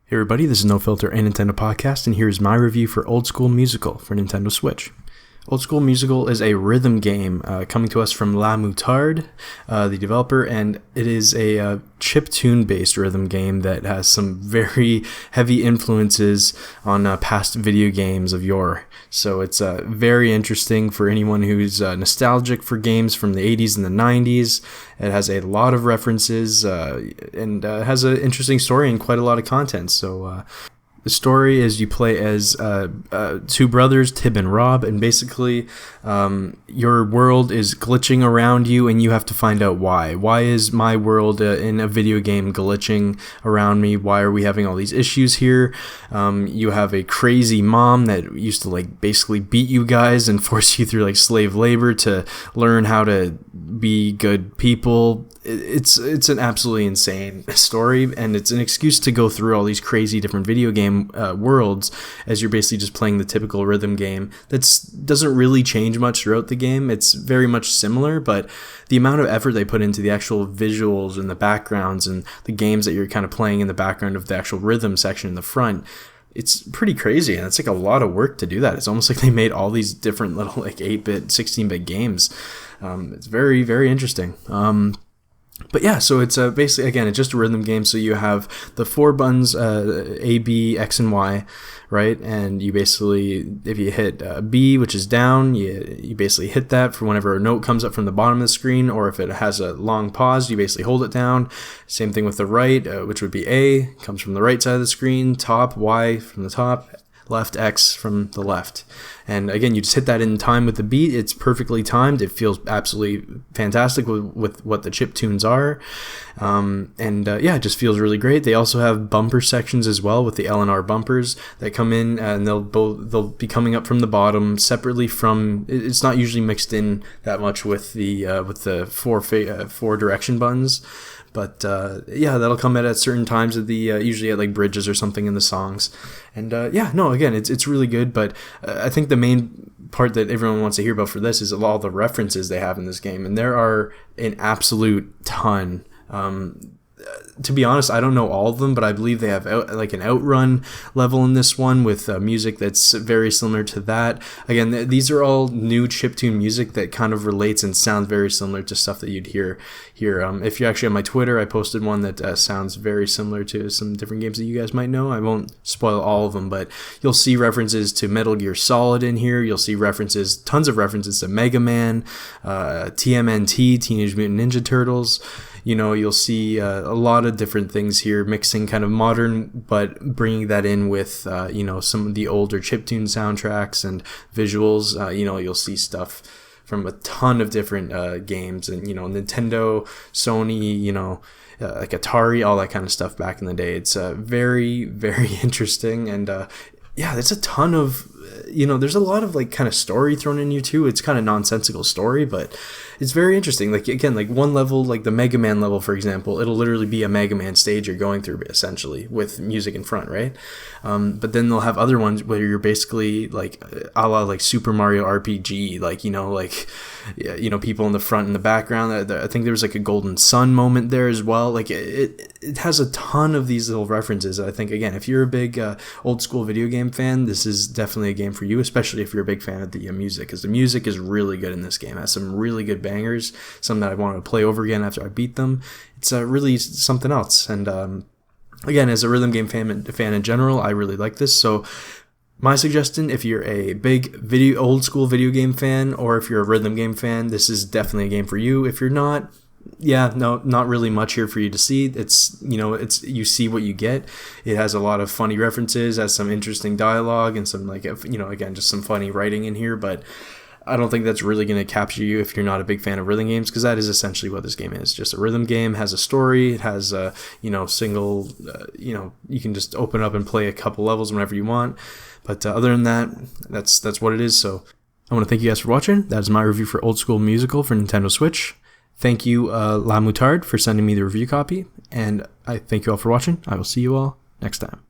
Hey everybody, this is No Filter, a Nintendo podcast, and here's my review for Old School Musical for Nintendo Switch. Old School Musical is a rhythm game coming to us from La Moutarde, the developer, and it is a chiptune-based rhythm game that has some very heavy influences on past video games of yore. So it's very interesting for anyone who's nostalgic for games from the 80s and the 90s. It has a lot of references and has an interesting story and quite a lot of content. So the story is you play as two brothers, Tib and Rob, and basically your world is glitching around you and you have to find out why. Why is my world in a video game glitching around me? Why are we having all these issues here? You have a crazy mom that used to basically beat you guys and force you through slave labor to learn how to be good people. It's an absolutely insane story, and it's an excuse to go through all these crazy different video game worlds as you're basically just playing the typical rhythm game that doesn't really change much throughout the game. It's very much similar, but the amount of effort they put into the actual visuals and the backgrounds and the games that you're kind of playing in the background of the actual rhythm section in the front, it's pretty crazy, and it's a lot of work to do that. It's almost like they made all these different little 8-bit, 16-bit games. It's very, very interesting. But yeah, so it's basically, again, it's just a rhythm game. So you have the four buttons, A, B, X, and Y, right? And you basically, if you hit B, which is down, you basically hit that for whenever a note comes up from the bottom of the screen, or if it has a long pause, you basically hold it down. Same thing with the right, which would be A, comes from the right side of the screen, top, Y from the top, left, X from the left. And again, you just hit that in time with the beat. It's perfectly timed. It feels absolutely fantastic with what the chip tunes are. It just feels really great. They also have bumper sections as well with the L and R bumpers that come in, and they'll be coming up from the bottom separately from. It's not usually mixed in that much with the four direction buttons. But that'll come at certain times of the usually at bridges or something in the songs, and again, it's really good. But I think the main part that everyone wants to hear about for this is all the references they have in this game, and there are an absolute ton. To be honest, I don't know all of them, but I believe they have an Outrun level in this one with music that's very similar to that. Again, these are all new chiptune music that kind of relates and sounds very similar to stuff that you'd hear here. If you're actually on my Twitter, I posted one that sounds very similar to some different games that you guys might know. I won't spoil all of them, but you'll see references to Metal Gear Solid in here. You'll see tons of references to Mega Man, TMNT, Teenage Mutant Ninja Turtles. You'll see a lot of different things here, mixing kind of modern, but bringing that in with, some of the older chiptune soundtracks and visuals. You'll see stuff from a ton of different games and, Nintendo, Sony, Atari, all that kind of stuff back in the day. It's very, very interesting. And there's a ton of, there's a lot of kind of story thrown in here too. It's kind of nonsensical story, but it's very interesting. One level, the Mega Man level, for example, it'll literally be a Mega Man stage you're going through essentially with music in front, right? But then they'll have other ones where you're basically a la Super Mario RPG, people in the front and the background. I think there was a Golden Sun moment there as well. It has a ton of these little references. I think, again, if you're a big old school video game fan, this is definitely a game for you, especially if you're a big fan of the music, because the music is really good in this game. It has some really good bangers, some that I wanted to play over again after I beat them. It's really something else. And again, as a rhythm game fan in general, I really like this. So my suggestion, if you're a big old school video game fan, or if you're a rhythm game fan, this is definitely a game for you. If you're not, not really much here for you to see. It's you see what you get. It has a lot of funny references, has some interesting dialogue, and some again, just some funny writing in here, but I don't think that's really going to capture you if you're not a big fan of rhythm games, because that is essentially what this game is. Just a rhythm game, has a story, it has a, single, you can just open up and play a couple levels whenever you want. But other than that, that's what it is. So I want to thank you guys for watching. That is my review for Old School Musical for Nintendo Switch. Thank you, La Moutarde, for sending me the review copy. And I thank you all for watching. I will see you all next time.